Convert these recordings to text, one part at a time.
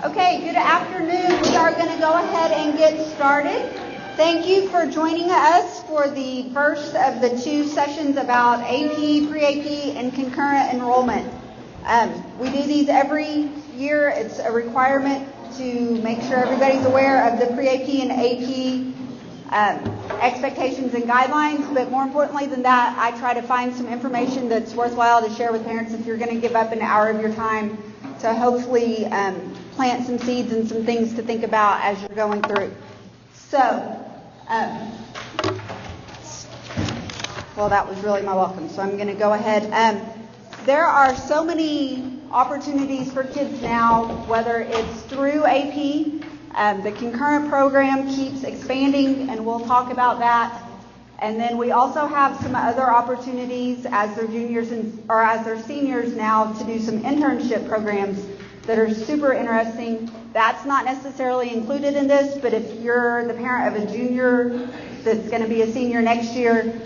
Okay, good afternoon. We are going to go ahead and get started. Thank you for joining us for the first of the two sessions about AP, pre-AP, and concurrent enrollment. We do these every year. It's a requirement to make sure everybody's aware of the pre-AP and AP expectations and guidelines, but more importantly than that, I try to find some information that's worthwhile to share with parents if you're going to give up an hour of your time to hopefully plant some seeds and some things to think about as you're going through. So, well, that was really my welcome, so I'm going to go ahead. There are so many opportunities for kids now, whether it's through AP. The concurrent program keeps expanding, and we'll talk about that. And then we also have some other opportunities as they're juniors or as they're seniors now to do some internship programs that are super interesting. That's not necessarily included in this, but if you're the parent of a junior that's going to be a senior next year,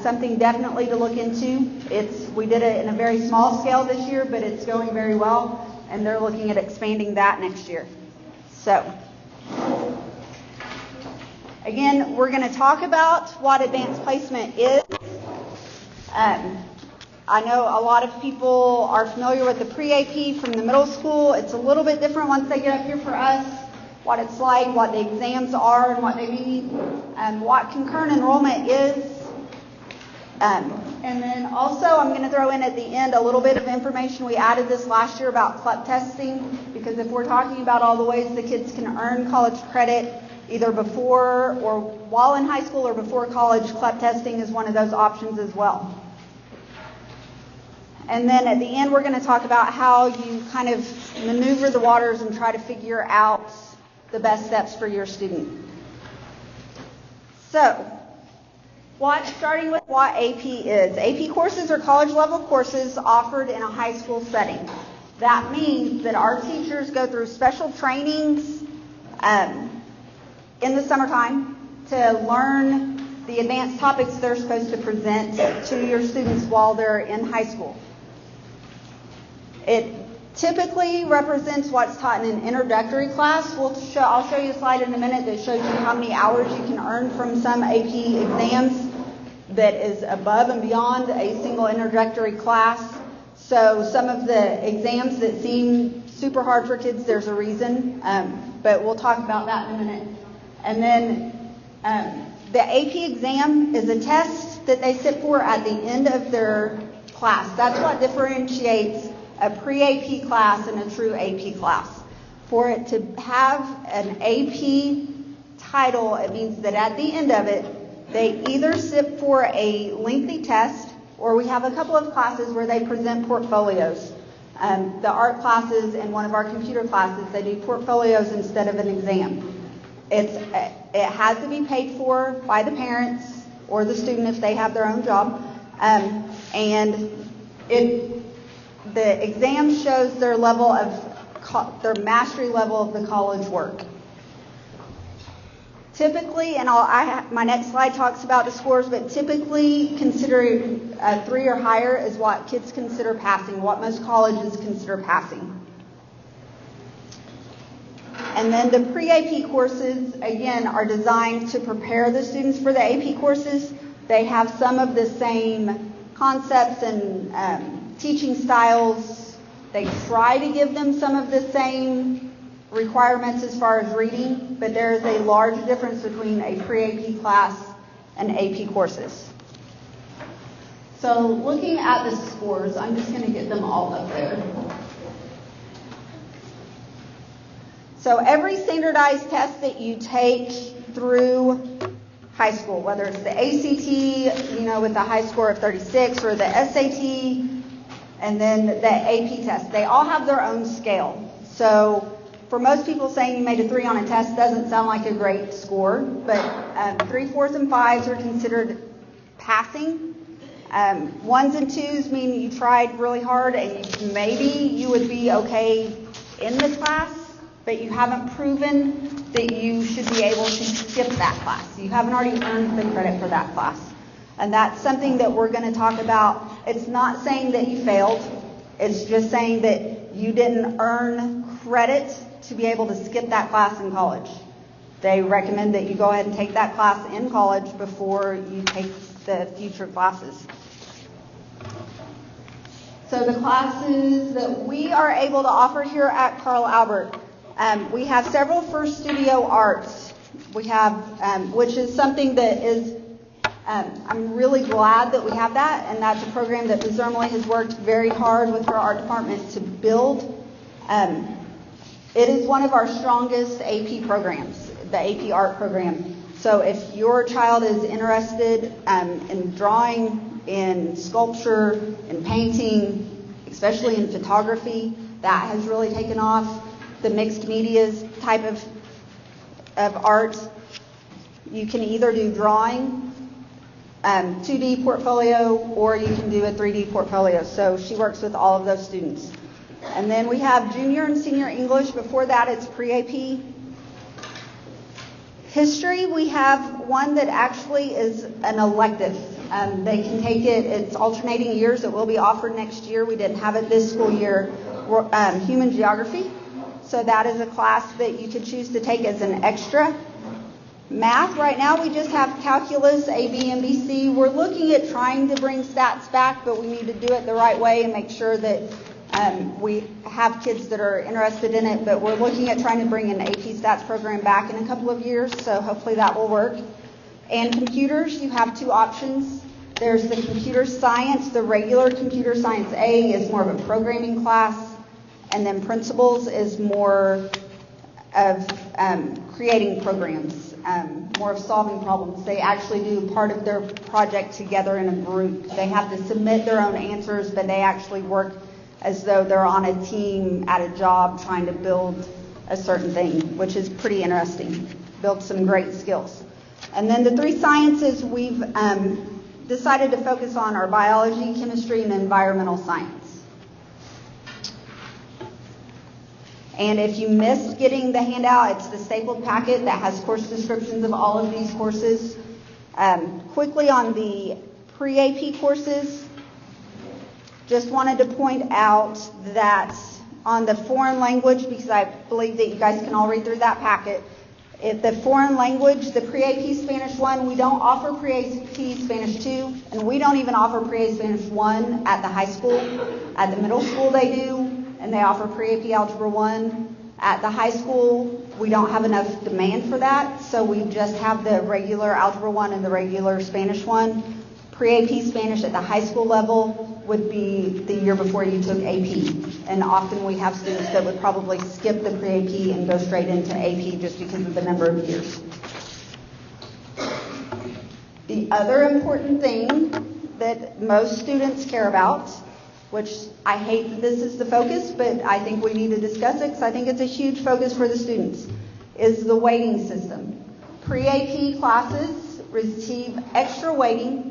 something definitely to look into. We did it in a very small scale this year, but it's going very well, and they're looking at expanding that next year. So, again, we're going to talk about what advanced placement is. I know a lot of people are familiar with the pre-AP from the middle school. It's a little bit different once they get up here for us, what it's like, what the exams are and what they mean, what concurrent enrollment is. And then also I'm going to throw in at the end a little bit of information. We added this last year about CLEP testing, because if we're talking about all the ways the kids can earn college credit, either before or while in high school or before college, CLEP testing is one of those options as well. And then at the end, we're going to talk about how you kind of maneuver the waters and try to figure out the best steps for your student. So, starting with what AP is. AP courses are college level courses offered in a high school setting. That means that our teachers go through special trainings in the summertime to learn the advanced topics they're supposed to present to your students while they're in high school. It typically represents what's taught in an introductory class. I'll show you a slide in a minute that shows you how many hours you can earn from some AP exams that is above and beyond a single introductory class. So some of the exams that seem super hard for kids, there's a reason, but we'll talk about that in a minute. And then the AP exam is a test that they sit for at the end of their class. That's what differentiates a pre-AP class and a true AP class. For it to have an AP title, it means that at the end of it, they either sit for a lengthy test, or we have a couple of classes where they present portfolios. The art classes and one of our computer classes, they do portfolios instead of an exam. It has to be paid for by the parents or the student if they have their own job. The exam shows their level of their mastery level of the college work. Typically, and my next slide talks about the scores, but typically considering 3 or higher is what kids consider passing, what most colleges consider passing. And then the pre-AP courses, again, are designed to prepare the students for the AP courses. They have some of the same concepts and teaching styles. They try to give them some of the same requirements as far as reading, but there is a large difference between a pre-AP class and AP courses. So looking at the scores, I'm just going to get them all up there. So every standardized test that you take through high school, whether it's the ACT, with a high score of 36, or the SAT, and then the AP test, they all have their own scale. So for most people, saying you made a 3 on a test doesn't sound like a great score, but 3, 4s, and 5s are considered passing. 1s and 2s mean you tried really hard and maybe you would be okay in the class, but you haven't proven that you should be able to skip that class. You haven't already earned the credit for that class. And that's something that we're going to talk about. It's not saying that you failed. It's just saying that you didn't earn credit to be able to skip that class in college. They recommend that you go ahead and take that class in college before you take the future classes. So the classes that we are able to offer here at Carl Albert, we have several for studio arts. We have, which is something that is, I'm really glad that we have that, and that's a program that Ms. Ermely has worked very hard with her art department to build. It is one of our strongest AP programs, the AP art program. So if your child is interested in drawing, in sculpture, in painting, especially in photography, that has really taken off. The mixed medias type of art, you can either do drawing, 2D portfolio, or you can do a 3D portfolio. So she works with all of those students. And then we have junior and senior English. Before that, it's pre-AP. History, we have one that actually is an elective. They can take it, it's alternating years. It will be offered next year. We didn't have it this school year. Human geography. So that is a class that you could choose to take as an extra. Math, right now we just have calculus, AB, and BC. We're looking at trying to bring stats back, but we need to do it the right way and make sure that we have kids that are interested in it. But we're looking at trying to bring an AP stats program back in a couple of years, so hopefully that will work. And computers, you have two options. There's the computer science. The regular computer science A is more of a programming class. And then principles is more of creating programs, more of solving problems. They actually do part of their project together in a group. They have to submit their own answers, but they actually work as though they're on a team at a job trying to build a certain thing, which is pretty interesting. Build some great skills. And then the three sciences we've decided to focus on are biology, chemistry, and environmental science. And if you missed getting the handout, it's the stapled packet that has course descriptions of all of these courses. Quickly on the pre-AP courses, just wanted to point out that on the foreign language, because I believe that you guys can all read through that packet, if the foreign language, the pre-AP Spanish 1, we don't offer pre-AP Spanish 2, and we don't even offer pre-AP Spanish 1 at the high school. At the middle school they do. And they offer pre-AP Algebra 1. At the high school, we don't have enough demand for that, so we just have the regular Algebra 1 and the regular Spanish 1. Pre-AP Spanish at the high school level would be the year before you took AP. And often we have students that would probably skip the pre-AP and go straight into AP just because of the number of years. The other important thing that most students care about, which I hate that this is the focus, but I think we need to discuss it because I think it's a huge focus for the students, is the weighting system. Pre-AP classes receive extra weighting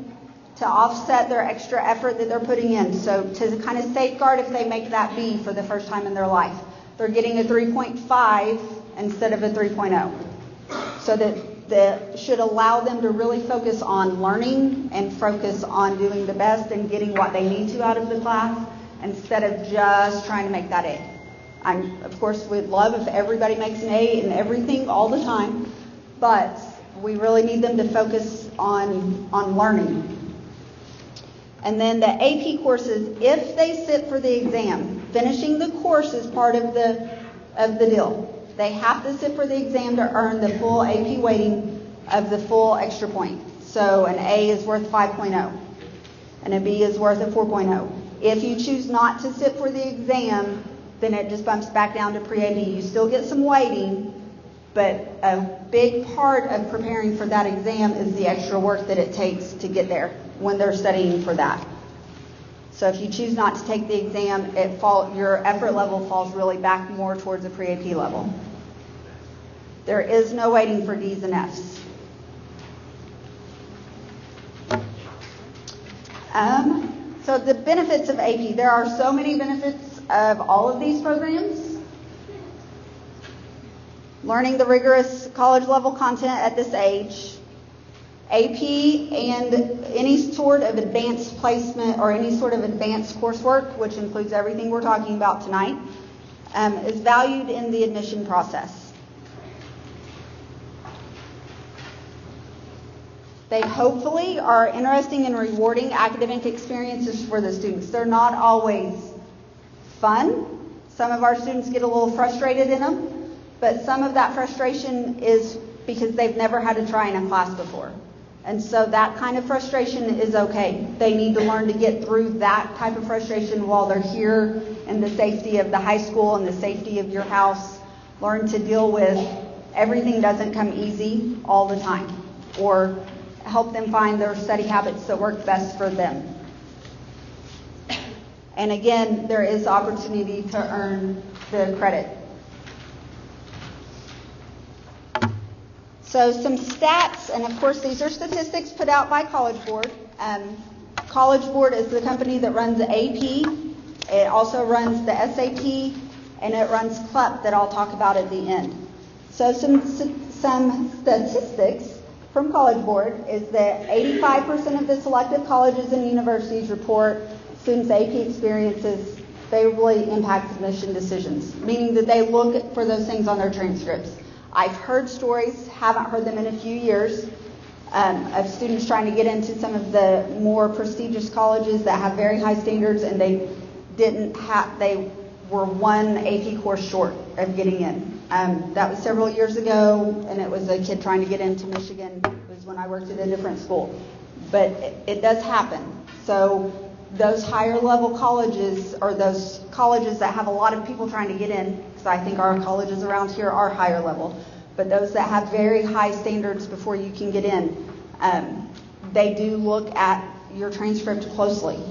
to offset their extra effort that they're putting in. So to kind of safeguard if they make that B for the first time in their life, they're getting a 3.5 instead of a 3.0. So that should allow them to really focus on learning and focus on doing the best and getting what they need to out of the class instead of just trying to make that A. Of course, we'd love if everybody makes an A in everything all the time, but we really need them to focus on learning. And then the AP courses, if they sit for the exam, finishing the course is part of the deal. They have to sit for the exam to earn the full AP weighting of the full extra point. So an A is worth 5.0 and a B is worth a 4.0. If you choose not to sit for the exam, then it just bumps back down to pre-AP. You still get some weighting, but a big part of preparing for that exam is the extra work that it takes to get there when they're studying for that. So if you choose not to take the exam, your effort level falls really back more towards a pre-AP level. There is no weighting for D's and F's. So the benefits of AP. There are so many benefits of all of these programs. Learning the rigorous college level content at this age. AP and any sort of advanced placement or any sort of advanced coursework, which includes everything we're talking about tonight. is valued in the admission process. They hopefully are interesting and rewarding academic experiences for the students. They're not always fun. Some of our students get a little frustrated in them, but some of that frustration is because they've never had to try in a class before. And so that kind of frustration is okay. They need to learn to get through that type of frustration while they're here in the safety of the high school and the safety of your house. Learn to deal with everything doesn't come easy all the time, or help them find their study habits that work best for them. And again, there is opportunity to earn the credit. So some stats, and of course these are statistics put out by College Board. College Board is the company that runs the AP. It also runs the SAT, and it runs CLEP that I'll talk about at the end. So some statistics from College Board is that 85% of the selected colleges and universities report students' AP experiences favorably impact admission decisions, meaning that they look for those things on their transcripts. I've heard stories, haven't heard them in a few years, of students trying to get into some of the more prestigious colleges that have very high standards, and they were one AP course short of getting in. That was several years ago, and it was a kid trying to get into Michigan. It was when I worked at a different school. But it does happen. So those higher level colleges, or those colleges that have a lot of people trying to get in, because I think our colleges around here are higher level, but those that have very high standards before you can get in, they do look at your transcript closely.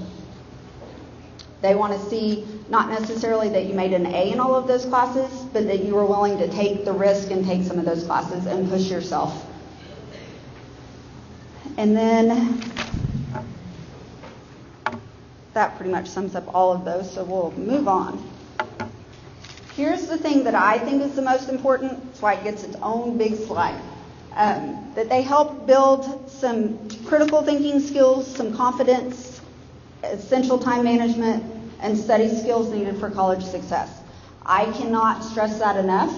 They want to see not necessarily that you made an A in all of those classes, but that you were willing to take the risk and take some of those classes and push yourself. And then that pretty much sums up all of those, so we'll move on. Here's the thing that I think is the most important. That's why it gets its own big slide. That they help build some critical thinking skills, some confidence, essential time management, and study skills needed for college success. I cannot stress that enough.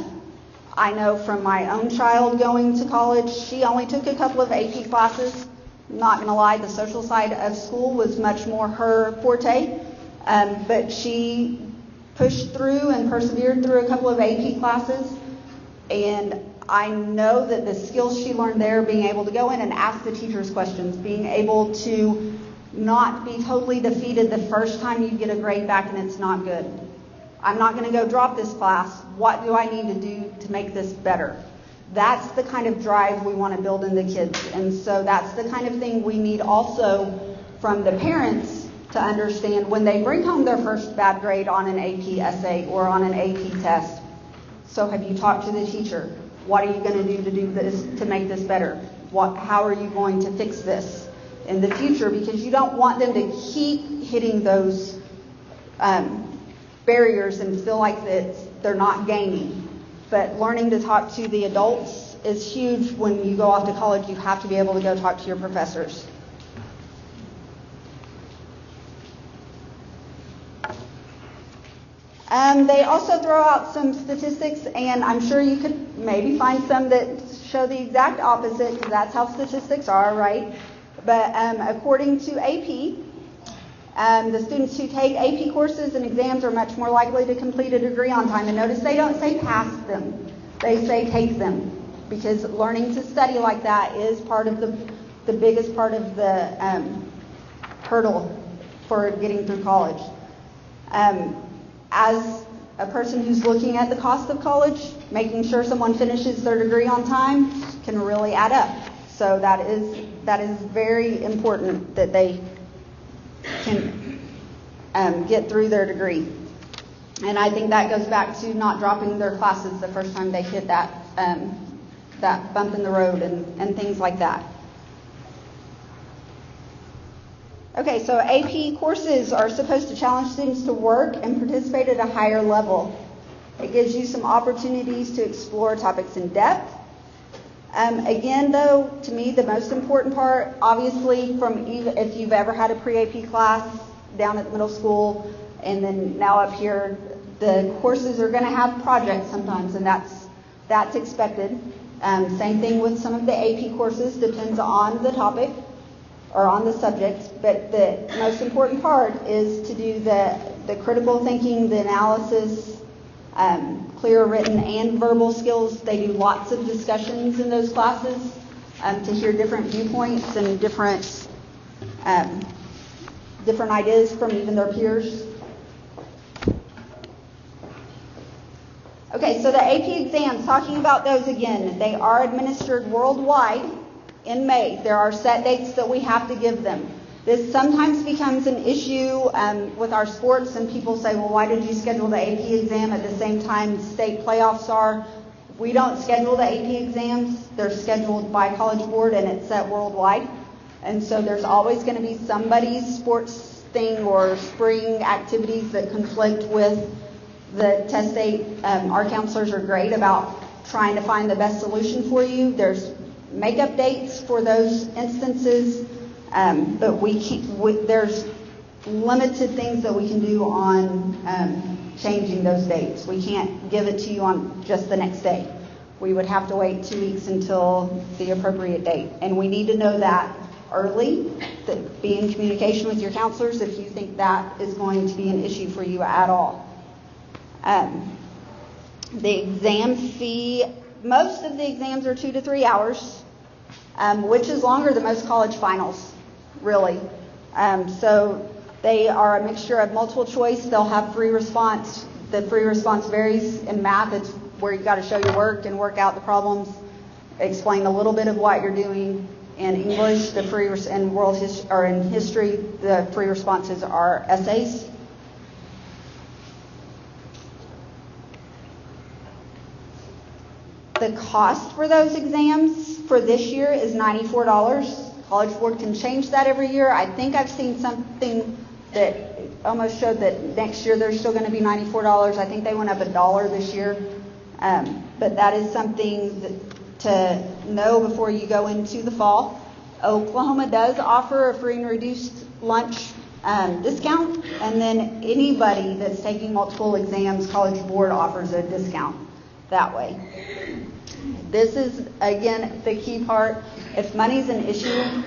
I know from my own child going to college, she only took a couple of AP classes. I'm not going to lie, the social side of school was much more her forte, but she pushed through and persevered through a couple of AP classes, and I know that the skills she learned there, being able to go in and ask the teachers questions, being able to not be totally defeated the first time you get a grade back and it's not good. I'm not going to go drop this class. What do I need to do to make this better? That's the kind of drive we want to build in the kids. And so that's the kind of thing we need also from the parents to understand when they bring home their first bad grade on an AP essay or on an AP test. So have you talked to the teacher? What are you going to do this to make this better? How are you going to fix this in the future? Because you don't want them to keep hitting those barriers and feel like that they're not gaining. But learning to talk to the adults is huge. When you go off to college, you have to be able to go talk to your professors. They also throw out some statistics, and I'm sure you could maybe find some that show the exact opposite, because that's how statistics are, right? But according to AP, the students who take AP courses and exams are much more likely to complete a degree on time. And notice they don't say pass them, they say take them, because learning to study like that is part of the biggest part of the hurdle for getting through college. As a person who's looking at the cost of college, making sure someone finishes their degree on time can really add up. So that is very important that they can get through their degree. And I think that goes back to not dropping their classes the first time they hit that bump in the road and things like that. Okay, so AP courses are supposed to challenge students to work and participate at a higher level. It gives you some opportunities to explore topics in depth. Again, though, to me, the most important part, obviously, if you've ever had a pre-AP class down at the middle school, and then now up here, the courses are going to have projects sometimes, and that's expected. Same thing with some of the AP courses, depends on the topic or on the subject, but the most important part is to do the critical thinking, the analysis, clear written and verbal skills. They do lots of discussions in those classes to hear different viewpoints and different ideas from even their peers. Okay, so the AP exams, talking about those again, they are administered worldwide in May. There are set dates that we have to give them. This sometimes becomes an issue with our sports, and people say, well, why did you schedule the AP exam at the same time state playoffs are? We don't schedule the AP exams. They're scheduled by College Board, and it's set worldwide. And so there's always going to be somebody's sports thing or spring activities that conflict with the test date. Our counselors are great about trying to find the best solution for you. There's makeup dates for those instances, but there's limited things that we can do on changing those dates. We can't give it to you on just the next day. We would have to wait 2 weeks until the appropriate date, and we need to know that early. Be in communication with your counselors if you think that is going to be an issue for you at all. The exam fee, most of the exams are 2 to 3 hours, which is longer than most college finals, really. So they are a mixture of multiple choice. They'll have free response. The free response varies. In math, it's where you've got to show your work and work out the problems, explain a little bit of what you're doing. In English, the free and world history, or in history, the free responses are essays. The cost for those exams for this year is $94. College Board can change that every year. I think I've seen something that almost showed that next year they're still going to be $94. I think they went up $1 this year. But that is something to know before you go into the fall. Oklahoma does offer a free and reduced lunch discount. And then anybody that's taking multiple exams, College Board offers a discount that way. This is, again, the key part. If money's an issue,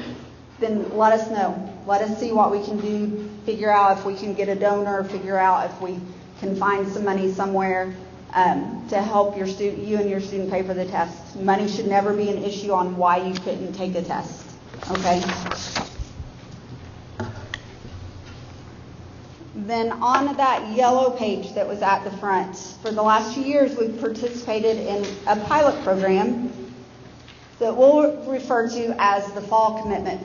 then let us know. Let us see what we can do, figure out if we can get a donor, figure out if we can find some money somewhere to help you and your student pay for the test. Money should never be an issue on why you couldn't take a test. Okay? Then on that yellow page that was at the front, for the last 2 years we've participated in a pilot program that we'll refer to as the fall commitment.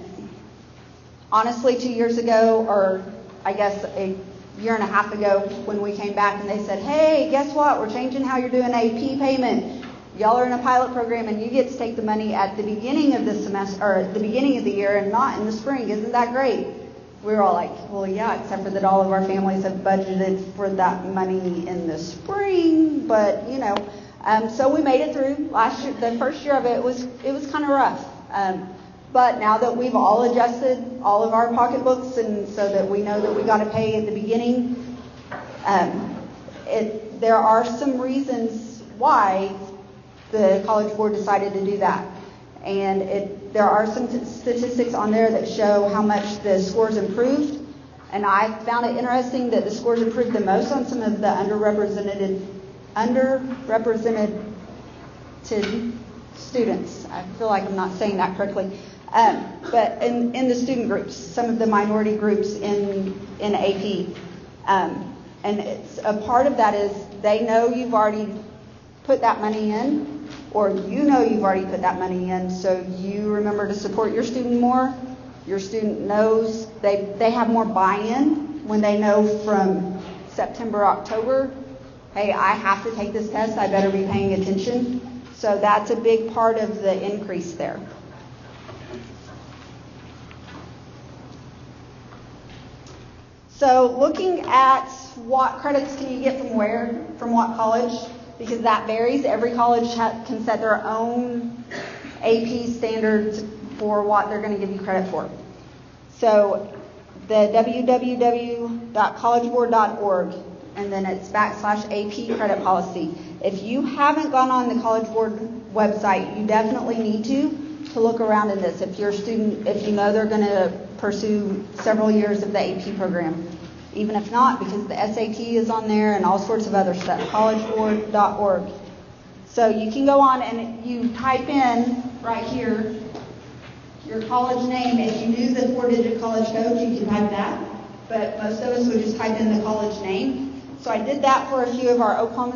Honestly, 2 years ago, or I guess a year and a half ago, when we came back and they said, hey, guess what? We're changing how you're doing AP payment. Y'all are in a pilot program and you get to take the money at the beginning of the semester, or at the beginning of the year, and not in the spring. Isn't that great? We were all like, well, yeah, except for that all of our families have budgeted for that money in the spring, but you know, so we made it through. Last year, the first year of it was kind of rough, but now that we've all adjusted all of our pocketbooks, and so that we know that we got to pay at the beginning, there are some reasons why the College Board decided to do that. And there are some statistics on there that show how much the scores improved. And I found it interesting that the scores improved the most on some of the underrepresented students. I feel like I'm not saying that correctly. But in the student groups, some of the minority groups in AP. And it's a part of that is they know you've already put that money in, or you know you've already put that money in, so you remember to support your student more. Your student knows they have more buy-in when they know from September, October, hey, I have to take this test, I better be paying attention. So that's a big part of the increase there. So looking at what credits can you get from where, from what college, because that varies. Every college can set their own AP standards for what they're going to give you credit for. So the www.collegeboard.org, and then it's /AP credit policy. If you haven't gone on the College Board website, you definitely need to look around in this. If you're a student, if you know they're going to pursue several years of the AP program. Even if not, because the SAT is on there and all sorts of other stuff, collegeboard.org. So you can go on and you type in right here your college name. If you knew the 4-digit college code, you can type that. But most of us would just type in the college name. So I did that for a few of our Oklahoma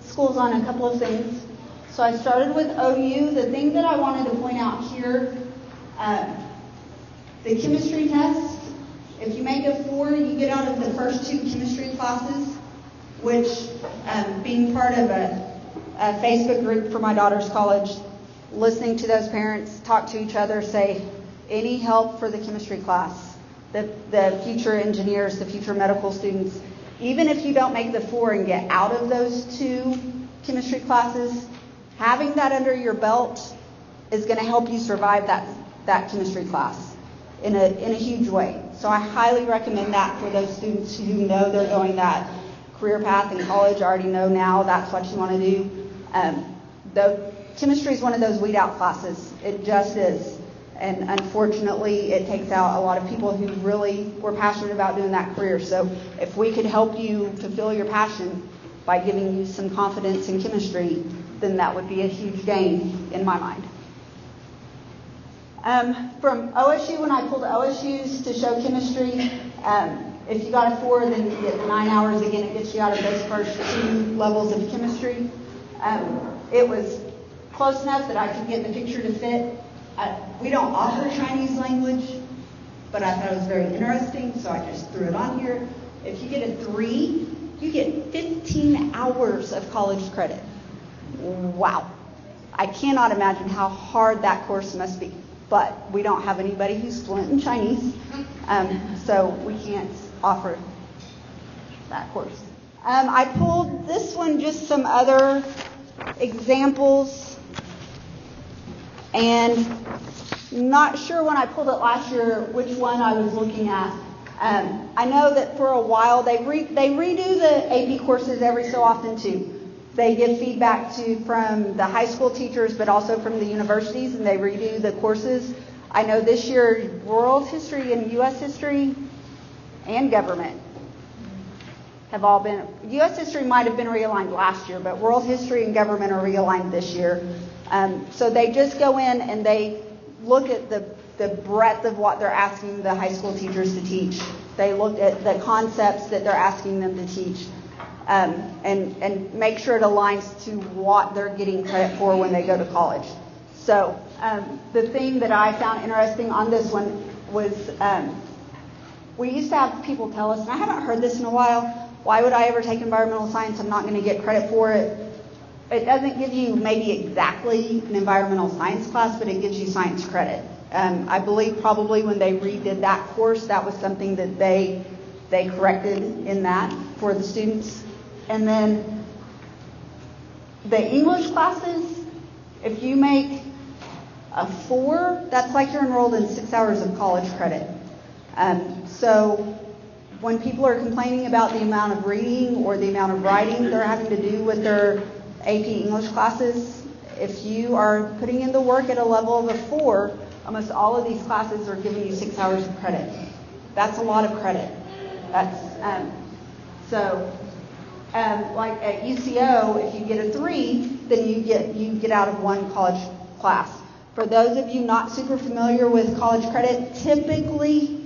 schools on a couple of things. So I started with OU. The thing that I wanted to point out here, the chemistry test. If you make a 4, you get out of the first 2 chemistry classes, which, being part of a Facebook group for my daughter's college, listening to those parents talk to each other, say, any help for the chemistry class, the future engineers, the future medical students, even if you don't make the 4 and get out of those 2 chemistry classes, having that under your belt is going to help you survive that chemistry class in a huge way. So I highly recommend that for those students who know they're going that career path in college, already know now that's what you want to do. Though chemistry is one of those weed out classes. It just is. And unfortunately, it takes out a lot of people who really were passionate about doing that career. So if we could help you fulfill your passion by giving you some confidence in chemistry, then that would be a huge gain in my mind. From OSU, when I pulled OSU's to show chemistry, if you got a 4, then you get 9 hours. Again, it gets you out of those first 2 levels of chemistry. It was close enough that I could get the picture to fit. We don't offer Chinese language, but I thought it was very interesting, so I just threw it on here. If you get a 3, you get 15 hours of college credit. Wow. I cannot imagine how hard that course must be. But we don't have anybody who's fluent in Chinese, so we can't offer that course. I pulled this one, just some other examples, and not sure when I pulled it last year which one I was looking at. I know that for a while they redo the AP courses every so often too. They give feedback from the high school teachers, but also from the universities, and they redo the courses. I know this year, world history and U.S. history and government have all been, U.S. history might have been realigned last year, but world history and government are realigned this year. So they just go in and they look at the breadth of what they're asking the high school teachers to teach. They look at the concepts that they're asking them to teach. And make sure it aligns to what they're getting credit for when they go to college. So the thing that I found interesting on this one was we used to have people tell us, and I haven't heard this in a while, why would I ever take environmental science? I'm not going to get credit for it. It doesn't give you maybe exactly an environmental science class, but it gives you science credit. I believe probably when they redid that course, that was something that they corrected in that for the students. And then the English classes, if you make a 4, that's like you're enrolled in 6 hours of college credit. So when people are complaining about the amount of reading or the amount of writing they're having to do with their AP English classes, if you are putting in the work at a level of a 4, almost all of these classes are giving you 6 hours of credit. That's a lot of credit. Like at UCO, if you get a 3, then you get out of 1 college class. For those of you not super familiar with college credit, typically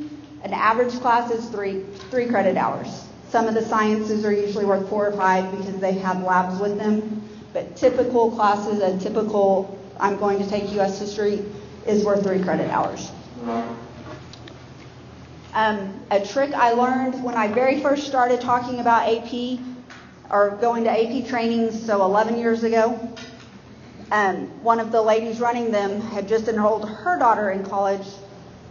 an average class is 3 credit hours. Some of the sciences are usually worth 4 or 5 because they have labs with them. But typical classes, I'm going to take U.S. history, is worth 3 credit hours. A trick I learned when I very first started talking about AP, or going to AP trainings, so 11 years ago, one of the ladies running them had just enrolled her daughter in college,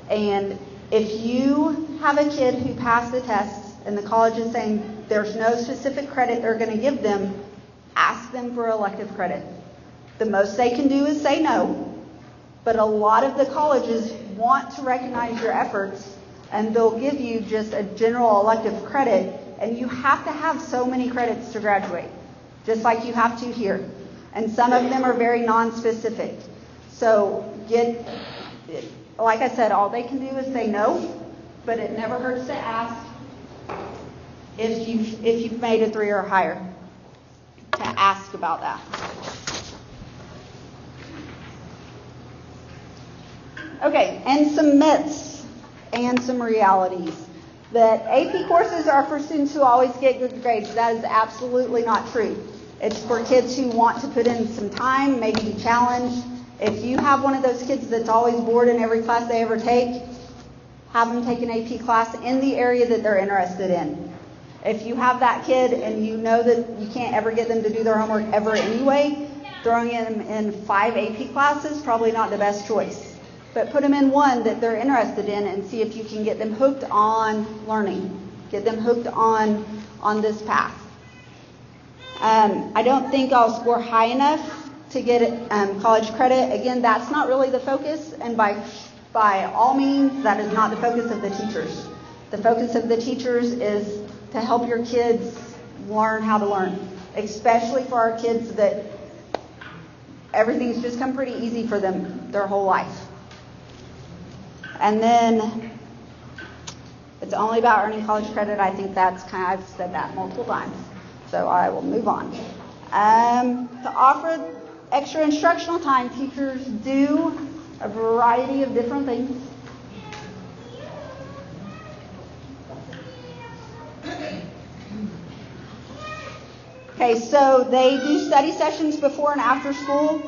and if you have a kid who passed the tests and the college is saying there's no specific credit they're going to give them, ask them for elective credit. The most they can do is say no, but a lot of the colleges want to recognize your efforts, and they'll give you just a general elective credit And you have to have so many credits to graduate, just like you have to here. And some of them are very non-specific. So like I said, all they can do is say no, but it never hurts to ask if you've made a 3 or higher, to ask about that. Okay, and some myths and some realities. That AP courses are for students who always get good grades. That is absolutely not true. It's for kids who want to put in some time, maybe be challenged. If you have one of those kids that's always bored in every class they ever take, have them take an AP class in the area that they're interested in. If you have that kid and you know that you can't ever get them to do their homework ever anyway, throwing them in 5 AP classes, probably not the best choice. But put them in one that they're interested in and see if you can get them hooked on learning. Get them hooked on this path. I don't think I'll score high enough to get college credit. Again, that's not really the focus, and by all means, that is not the focus of the teachers. The focus of the teachers is to help your kids learn how to learn, especially for our kids that everything's just come pretty easy for them their whole life. And then it's only about earning college credit. I think that's I've said that multiple times. So I will move on. To offer extra instructional time, teachers do a variety of different things. Okay, so they do study sessions before and after school,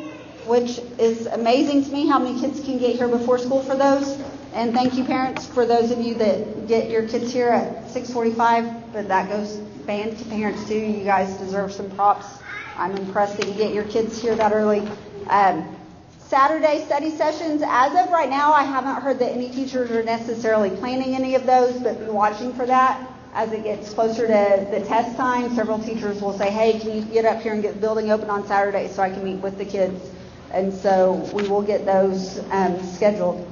which is amazing to me how many kids can get here before school for those. And thank you, parents, for those of you that get your kids here at 6:45, but that goes band to parents too. You guys deserve some props. I'm impressed that you get your kids here that early. Saturday study sessions, as of right now, I haven't heard that any teachers are necessarily planning any of those, but be watching for that. As it gets closer to the test time, several teachers will say, hey, can you get up here and get the building open on Saturday so I can meet with the kids? And so we will get those scheduled.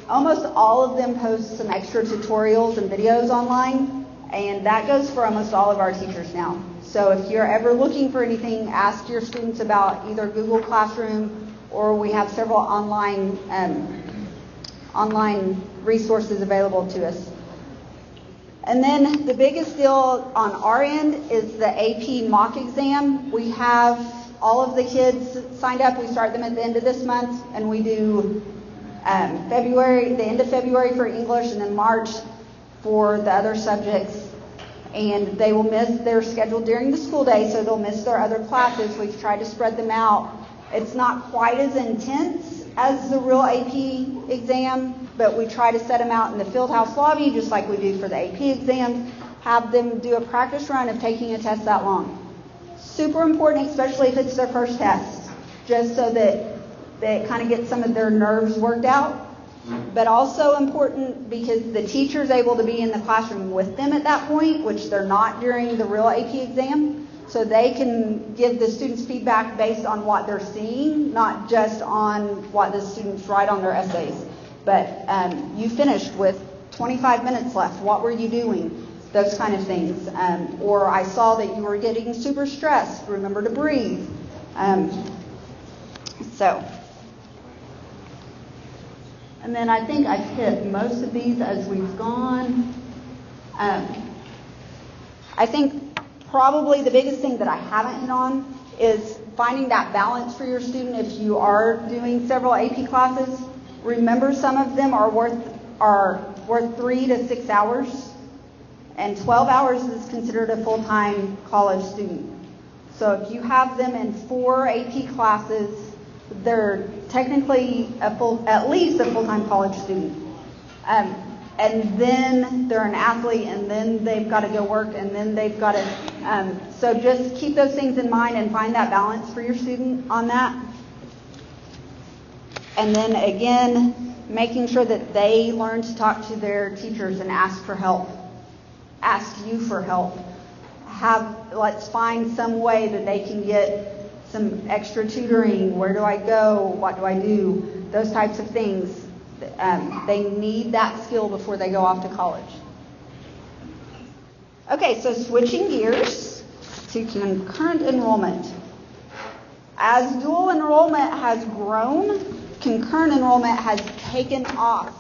Almost all of them post some extra tutorials and videos online, and that goes for almost all of our teachers now. So if you're ever looking for anything, ask your students about either Google Classroom, or we have several online resources available to us. And then the biggest deal on our end is the AP mock exam. We have all of the kids signed up. We start them at the end of this month, and we do the end of February for English, and then March for the other subjects. And they will miss their schedule during the school day, so they'll miss their other classes. We've tried to spread them out. It's not quite as intense as the real AP exam, but we try to set them out in the field house lobby, just like we do for the AP exams. Have them do a practice run of taking a test that long. Super important, especially if it's their first test, just so that they kind of get some of their nerves worked out. But also important because the teacher's able to be in the classroom with them at that point, which they're not during the real AP exam. So they can give the students feedback based on what they're seeing, not just on what the students write on their essays. But you finished with 25 minutes left. What were you doing? Those kind of things. Or I saw that you were getting super stressed. Remember to breathe. And then I think I've hit most of these as we've gone. I think probably the biggest thing that I haven't hit on is finding that balance for your student if you are doing several AP classes. Remember, some of them are worth 3 to 6 hours, and 12 hours is considered a full-time college student. So if you have them in 4 AP classes, they're technically at least a full-time college student. And then they're an athlete, and then they've got to go work, and then they've got to... so just keep those things in mind and find that balance for your student on that. And then again, making sure that they learn to talk to their teachers and ask for help. Ask you for help. Let's find some way that they can get some extra tutoring. Where do I go? What do I do? Those types of things. They need that skill before they go off to college. Okay, so switching gears to concurrent enrollment. As dual enrollment has grown, concurrent enrollment has taken off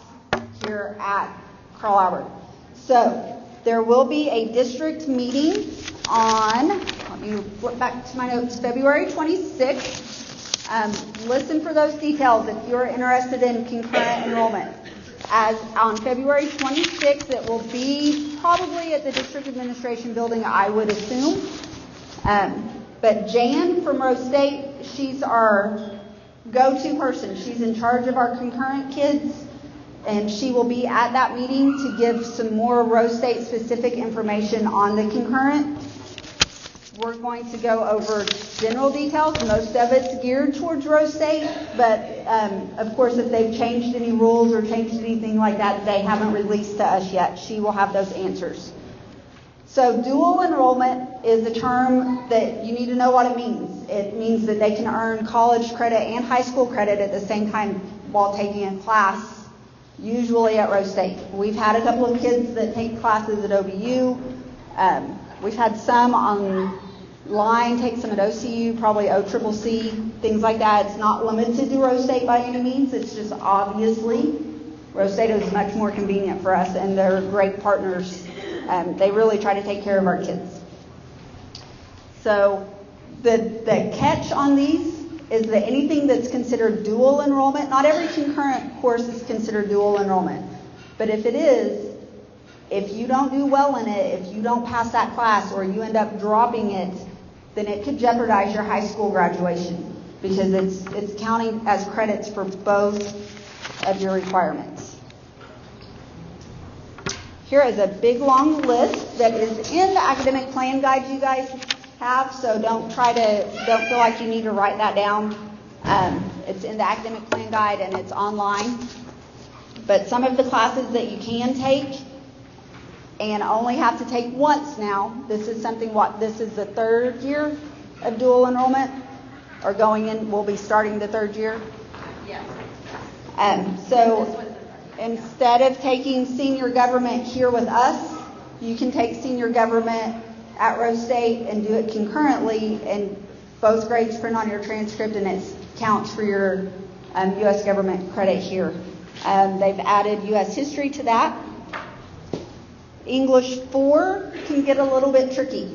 here at Carl Albert. So there will be a district meeting on, let me flip back to my notes, February 26th. Listen for those details if you're interested in concurrent enrollment. As on February 26th, it will be probably at the district administration building, I would assume. But Jan from Rose State, she's our go-to person. She's in charge of our concurrent kids, and she will be at that meeting to give some more Rose State specific information on the concurrent. We're going to go over general details. Most of it's geared towards Rose State, but of course if they've changed any rules or changed anything like that, they haven't released to us yet. She will have those answers. So dual enrollment is a term that you need to know what it means. It means that they can earn college credit and high school credit at the same time while taking a class, usually at Rose State. We've had a couple of kids that take classes at OBU. We've had some online take some at OCU, probably OCCC, things like that. It's not limited to Rose State by any means. It's just obviously Rose State is much more convenient for us, and they're great partners. They really try to take care of our kids. So the catch on these is that anything that's considered dual enrollment, not every concurrent course is considered dual enrollment. But if it is, if you don't do well in it, if you don't pass that class or you end up dropping it, then it could jeopardize your high school graduation because it's counting as credits for both of your requirements. Here is a big long list that is in the academic plan guide you guys have, so don't feel like you need to write that down. It's in the academic plan guide and it's online. But some of the classes that you can take and only have to take once now, this is the third year of dual enrollment, or we'll be starting the third year. Yes. So instead of taking senior government here with us, you can take senior government at Rose State and do it concurrently, and both grades print on your transcript and it counts for your U.S. government credit here. They've added U.S. history to that. English 4 can get a little bit tricky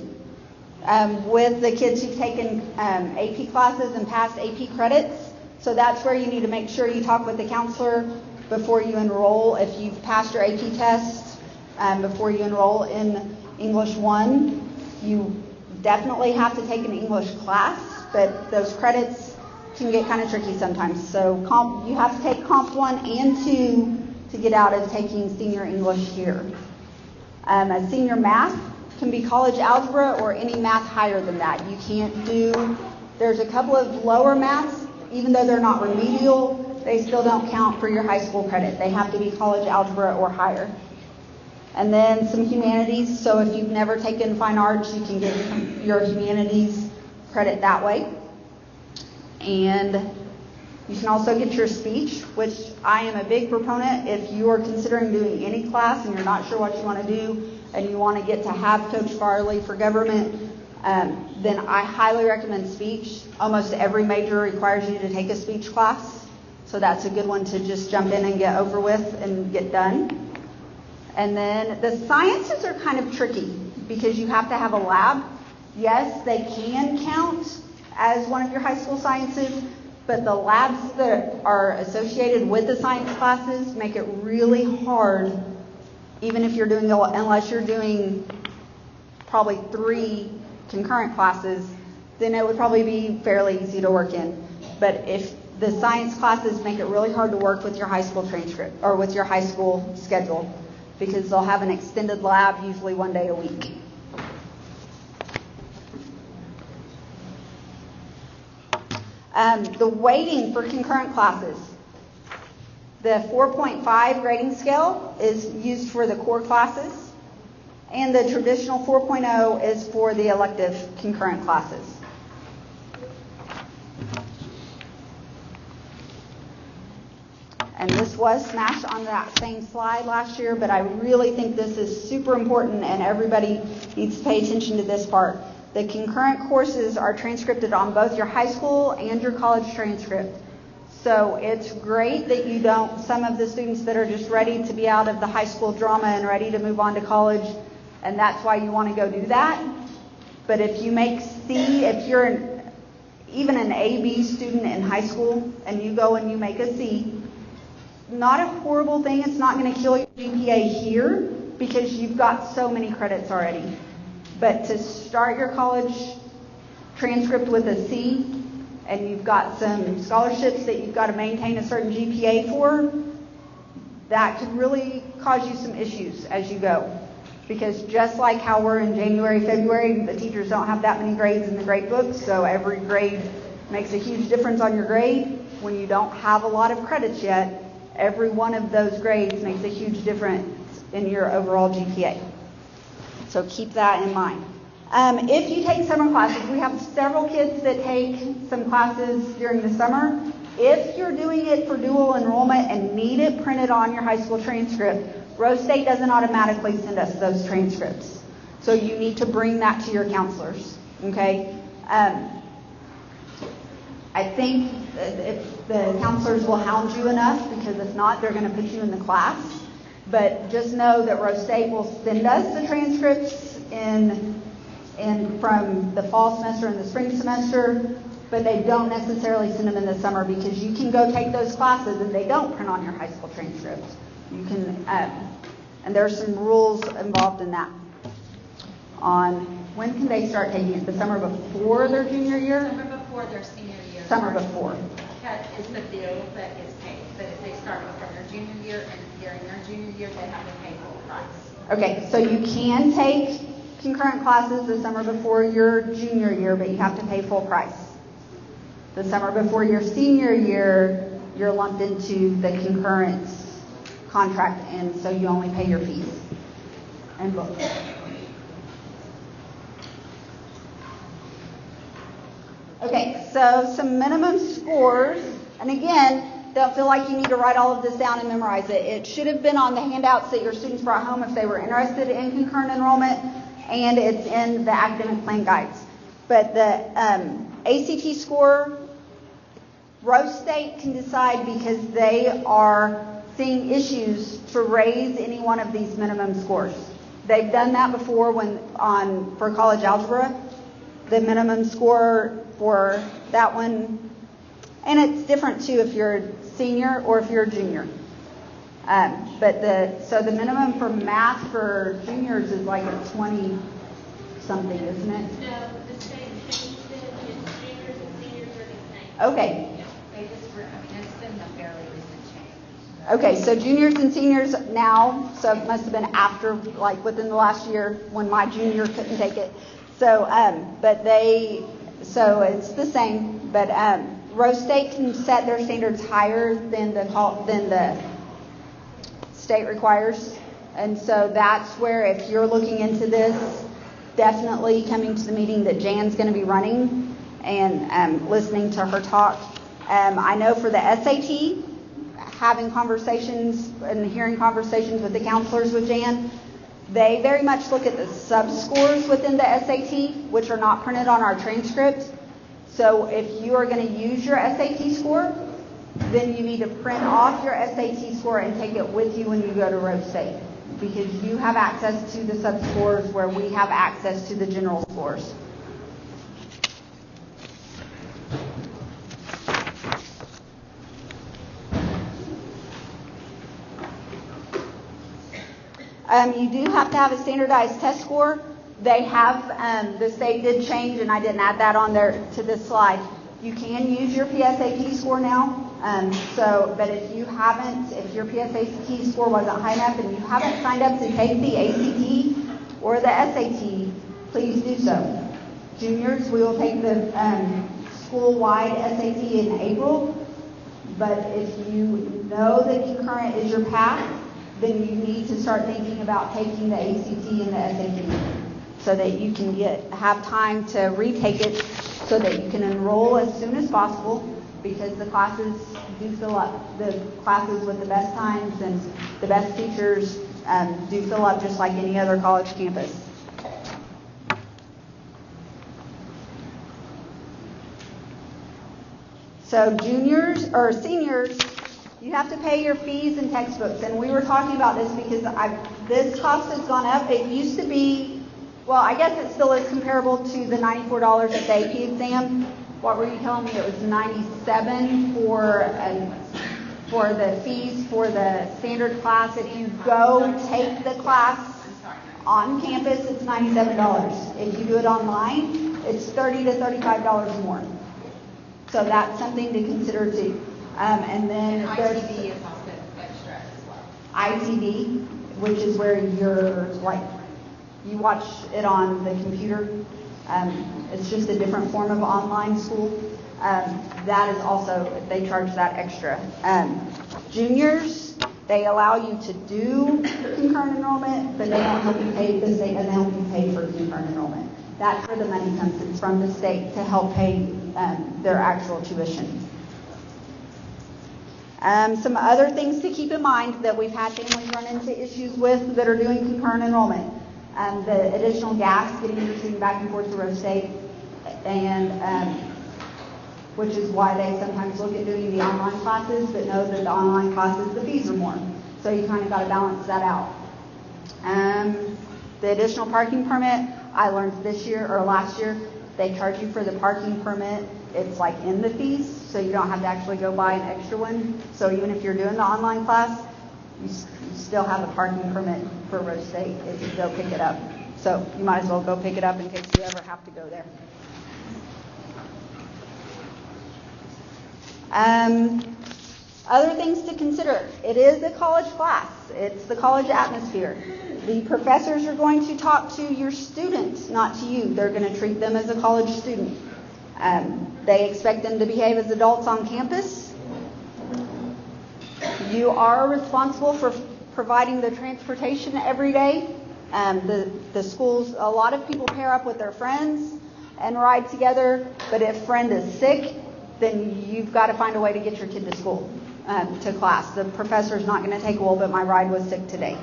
with the kids who've taken AP classes and passed AP credits. So that's where you need to make sure you talk with the counselor before you enroll. If you've passed your AP test before you enroll in English 1, you definitely have to take an English class, but those credits can get kind of tricky sometimes. So you have to take Comp 1 and 2 to get out of taking senior English here. A senior math can be college algebra or any math higher than that. You can't there's a couple of lower maths, even though they're not remedial, they still don't count for your high school credit. They have to be college algebra or higher. And then some humanities, so if you've never taken fine arts, you can get your humanities credit that way. And you can also get your speech, which I am a big proponent. If you are considering doing any class and you're not sure what you want to do and you want to get to have Coach Farley for government, then I highly recommend speech. Almost every major requires you to take a speech class. So that's a good one to just jump in and get over with and get done. And then the sciences are kind of tricky because you have to have a lab. Yes, they can count as one of your high school sciences, but the labs that are associated with the science classes make it really hard, even if unless you're doing probably 3 concurrent classes, then it would probably be fairly easy to work in. But if the science classes make it really hard to work with your high school transcript or with your high school schedule, because they'll have an extended lab, usually 1 day a week. The weighting for concurrent classes. The 4.5 grading scale is used for the core classes, and the traditional 4.0 is for the elective concurrent classes. And this was smashed on that same slide last year, but I really think this is super important and everybody needs to pay attention to this part. The concurrent courses are transcribed on both your high school and your college transcript. So it's great that you don't, some of the students that are just ready to be out of the high school drama and ready to move on to college, and that's why you want to go do that. But if you make C, if you're even an A-B student in high school and you go and you make a C, not a horrible thing. It's not going to kill your GPA here because you've got so many credits already. But to start your college transcript with a C, and you've got some scholarships that you've got to maintain a certain GPA for, that could really cause you some issues as you go. Because just like how we're in January, February, the teachers don't have that many grades in the grade books, so every grade makes a huge difference on your grade. When you don't have a lot of credits yet, every one of those grades makes a huge difference in your overall GPA. So keep that in mind. If you take summer classes, we have several kids that take some classes during the summer. If you're doing it for dual enrollment and need it printed on your high school transcript, Rose State doesn't automatically send us those transcripts. So you need to bring that to your counselors, okay? I think if the counselors will hound you enough, because if not, they're going to put you in the class. But just know that Rose State will send us the transcripts from the fall semester and the spring semester, but they don't necessarily send them in the summer because you can go take those classes and they don't print on your high school transcript. You can, and there are some rules involved in that. On when can they start taking it? The summer before their junior year? Summer before their senior year. Summer before. That is the bill that is paid. But if they start before their junior year and during their junior year, they have to pay full price. Okay, so you can take concurrent classes the summer before your junior year, but you have to pay full price. The summer before your senior year, you're lumped into the concurrent contract, and so you only pay your fees and books. Okay, so some minimum scores, and again, don't feel like you need to write all of this down and memorize it. It should have been on the handouts that your students brought home if they were interested in concurrent enrollment, and it's in the academic plan guides. But the ACT score, Rose State can decide because they are seeing issues to raise any one of these minimum scores. They've done that before for college algebra. The minimum score for that one, and it's different too if you're a senior or if you're a junior. So the minimum for math for juniors is like a 20 something, isn't it? No, the state changed it. It's juniors and seniors are the same. Okay. Yeah, it's been a fairly recent change. Okay, so juniors and seniors now, so it must have been after, like within the last year when my junior couldn't take it. So, so it's the same, but Rose State can set their standards higher than the state requires. And so that's where, if you're looking into this, definitely coming to the meeting that Jan's going to be running and listening to her talk. I know for the SAT, having conversations and hearing conversations with the counselors with Jan, they very much look at the sub-scores within the SAT, which are not printed on our transcript. So if you are going to use your SAT score, then you need to print off your SAT score and take it with you when you go to Rose State, because you have access to the sub-scores where we have access to the general scores. You do have to have a standardized test score. They have, the state did change, and I didn't add that on there to this slide. You can use your PSAT score now. But if your PSAT score wasn't high enough and you haven't signed up to take the ACT or the SAT, please do so. Juniors, we will take the school-wide SAT in April. But if you know that concurrent is your path, then you need to start thinking about taking the ACT and the SAT so that you can have time to retake it so that you can enroll as soon as possible, because the classes do fill up. The classes with the best times and the best teachers do fill up just like any other college campus. So juniors or seniors, you have to pay your fees and textbooks. And we were talking about this because this cost has gone up. It used to be, well, I guess it still is comparable to the $94 at the AP exam. What were you telling me? It was $97 for the fees for the standard class. If you go take the class on campus, it's $97. If you do it online, it's $30 to $35 more. So that's something to consider too. And then there's ITV is also extra as well. ITV, which is where you watch it on the computer. It's just a different form of online school. That is also, they charge that extra. Juniors, they allow you to do concurrent enrollment, but they don't help you pay, the state doesn't help you pay for concurrent enrollment. That's where the money comes. It's from the state to help pay their actual tuition. Some other things to keep in mind that we've had families run into issues with that are doing concurrent enrollment. The additional gas getting your student back and forth to Rose State, and which is why they sometimes look at doing the online classes, but know that the online classes, the fees are more. So you kind of got to balance that out. The additional parking permit, I learned this year or last year, they charge you for the parking permit. It's like in the fees, so you don't have to actually go buy an extra one. So even if you're doing the online class, you still have a parking permit for Rose State if you go pick it up. So you might as well go pick it up in case you ever have to go there. Other things to consider. It is a college class. It's the college atmosphere. The professors are going to talk to your students, not to you. They're going to treat them as a college student. They expect them to behave as adults on campus. You are responsible for providing the transportation every day. The schools, a lot of people pair up with their friends and ride together, but if friend is sick, then you've got to find a way to get your kid to school, to class. The professor's not going to take, well, but my ride was sick today.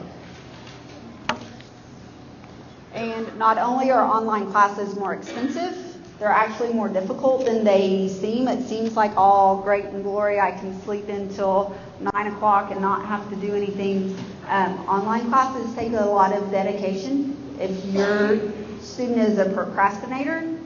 And not only are online classes more expensive, they're actually more difficult than they seem. It seems like all great and glory. I can sleep until 9 o'clock and not have to do anything. Online classes take a lot of dedication. If your student is a procrastinator,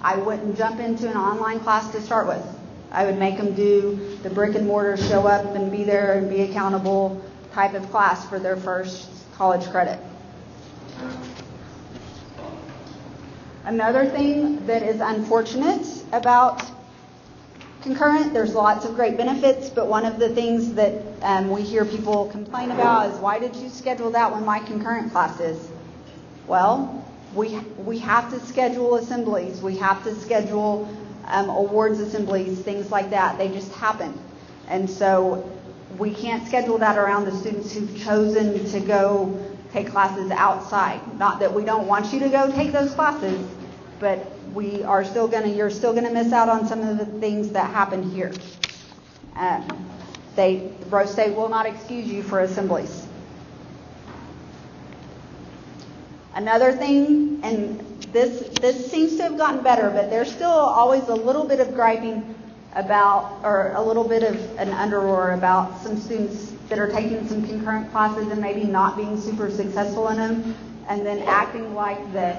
I wouldn't jump into an online class to start with. I would make them do the brick and mortar, show up and be there and be accountable type of class for their first college credit. Another thing that is unfortunate about concurrent, there's lots of great benefits, but one of the things that we hear people complain about is, why did you schedule that when my concurrent class is? Well, we have to schedule assemblies. We have to schedule awards assemblies, things like that. They just happen. And so we can't schedule that around the students who've chosen to go take classes outside. Not that we don't want you to go take those classes, but you're still going to miss out on some of the things that happen here. Rose State will not excuse you for assemblies. Another thing, and this seems to have gotten better, but there's still always a little bit of griping about, or a little bit of an uproar about some students that are taking some concurrent classes and maybe not being super successful in them, and then acting like the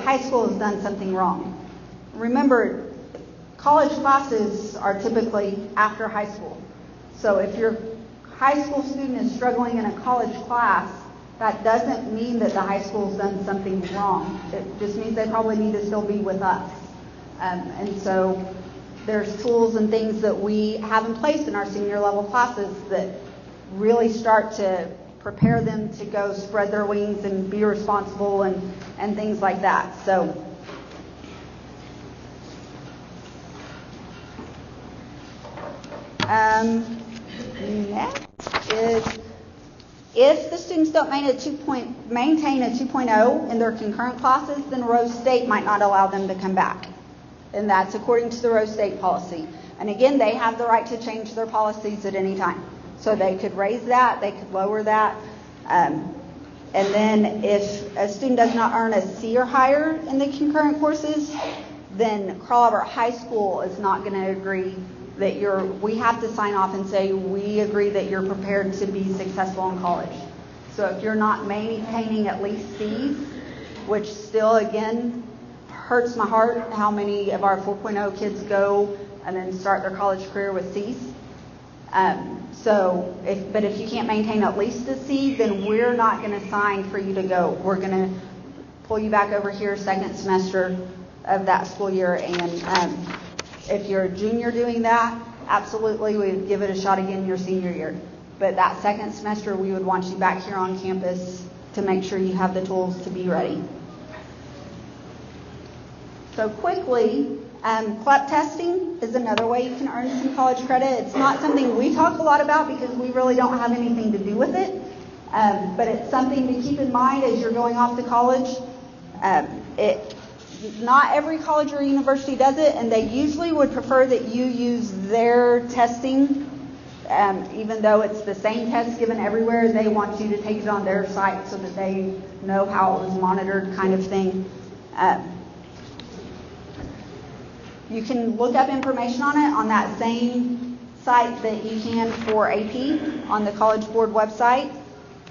high school has done something wrong. Remember, college classes are typically after high school. So if your high school student is struggling in a college class, that doesn't mean that the high school's done something wrong. It just means they probably need to still be with us. And so there's tools and things that we have in place in our senior level classes that really start to prepare them to go spread their wings and be responsible and things like that. So next is, if the students don't maintain a 2.0 in their concurrent classes, then Rose State might not allow them to come back. And that's according to the Rose State policy. And again, they have the right to change their policies at any time. So they could raise that, they could lower that. And then if a student does not earn a C or higher in the concurrent courses, then Carl Albert High School is not going to agree that we have to sign off and say we agree that you're prepared to be successful in college. So if you're not maintaining at least C's, which still again hurts my heart how many of our 4.0 kids go and then start their college career with C's. But if you can't maintain at least a C, then we're not going to sign for you to go. We're going to pull you back over here second semester of that school year. And if you're a junior doing that, absolutely, we would give it a shot again your senior year. But that second semester, we would want you back here on campus to make sure you have the tools to be ready. So quickly, CLEP testing is another way you can earn some college credit. It's not something we talk a lot about because we really don't have anything to do with it. But it's something to keep in mind as you're going off to college. Not every college or university does it, and they usually would prefer that you use their testing. Even though it's the same test given everywhere, they want you to take it on their site so that they know how it was monitored, kind of thing. You can look up information on it on that same site that you can for AP on the College Board website.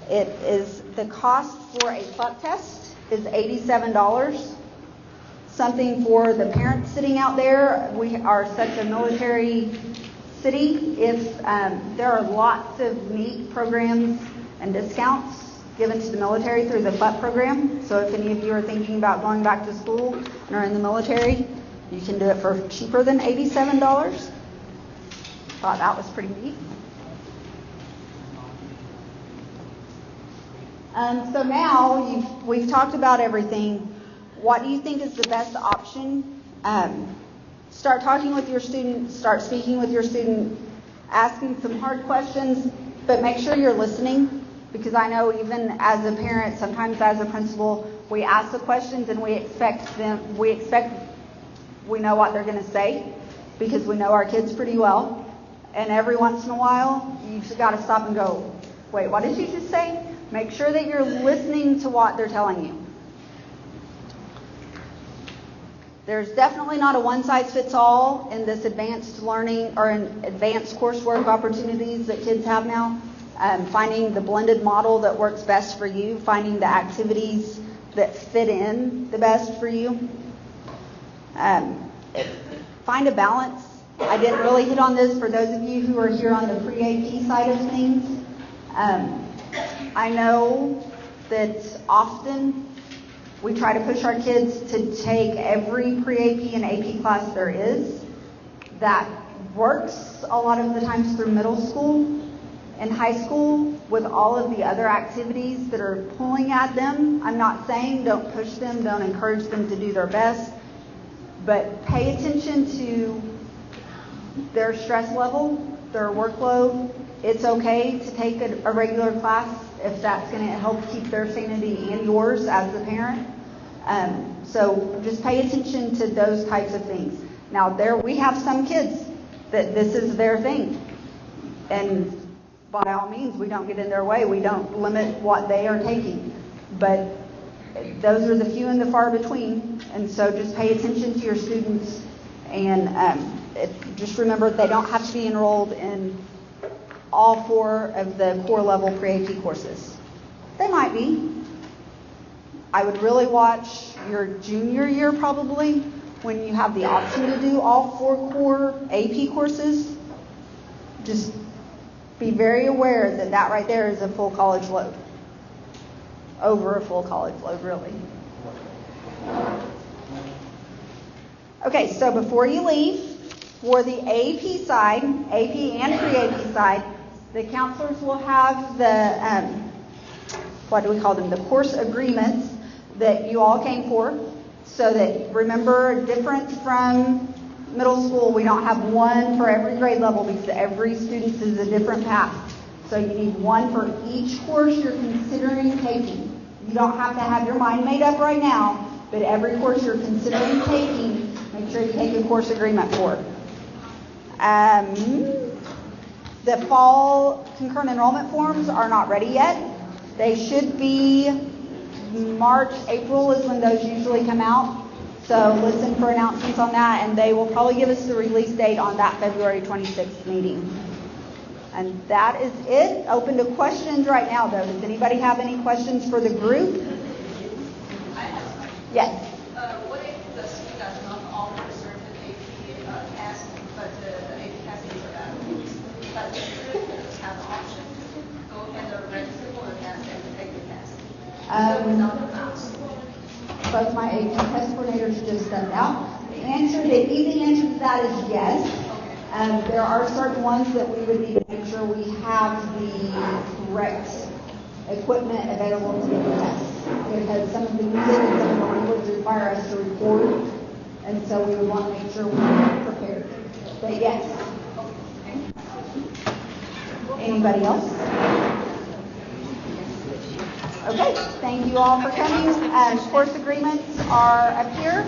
The cost for a CLEP test is $87. Something for the parents sitting out there. We are such a military city. If there are lots of neat programs and discounts given to the military through the CLEP program. So if any of you are thinking about going back to school and are in the military, you can do it for cheaper than $87. Thought that was pretty neat. So now we've talked about everything. What do you think is the best option? Start talking with your student, start speaking with your student, asking some hard questions, but make sure you're listening, because I know even as a parent, sometimes as a principal, we ask the questions and we expect we know what they're going to say because we know our kids pretty well. And every once in a while, you've got to stop and go, wait, what did you just say? Make sure that you're listening to what they're telling you. There's definitely not a one-size-fits-all in this advanced learning or in advanced coursework opportunities that kids have now. Finding the blended model that works best for you, finding the activities that fit in the best for you. Find a balance. I didn't really hit on this for those of you who are here on the pre-AP side of things. I know that often we try to push our kids to take every pre-AP and AP class there is. That works a lot of the times through middle school and high school with all of the other activities that are pulling at them. I'm not saying don't push them, don't encourage them to do their best, but pay attention to their stress level, their workload. It's okay to take a regular class if that's going to help keep their sanity and yours as the parent. So just pay attention to those types of things. Now, we have some kids that this is their thing. And by all means, we don't get in their way. We don't limit what they are taking. But those are the few and the far between. And so just pay attention to your students. And just remember they don't have to be enrolled in all 4 of the core level pre-AP courses. They might be. I would really watch your junior year probably when you have the option to do all 4 core AP courses. Just be very aware that that right there is a full college load. Over a full college load, really. Okay, so before you leave, for the AP side, AP and pre-AP side, the counselors will have the, what do we call them, the course agreements that you all came for. So that, remember, different from middle school, we don't have one for every grade level because every student is a different path. So you need one for each course you're considering taking. You don't have to have your mind made up right now, but every course you're considering taking, make sure you take a course agreement for. The fall concurrent enrollment forms are not ready yet. They should be March, April is when those usually come out. So listen for announcements on that, and they will probably give us the release date on that February 26th meeting. And that is it. Open to questions right now, though. Does anybody have any questions for the group? I have a question. Yes. What if the student does not offer certain AP CAHS, but the AP CAHS is but the student has the option to go and register for the CAHS and take the CAHS without the class? Both my AP test coordinators just stepped out. The easy answer to that is yes. There are certain ones that we would need to make sure we have the correct equipment available to give the test, because some of the music and some of the language require us to record, and so we would want to make sure we're prepared. But yes. Anybody else? Okay, thank you all for coming. Course agreements are up here.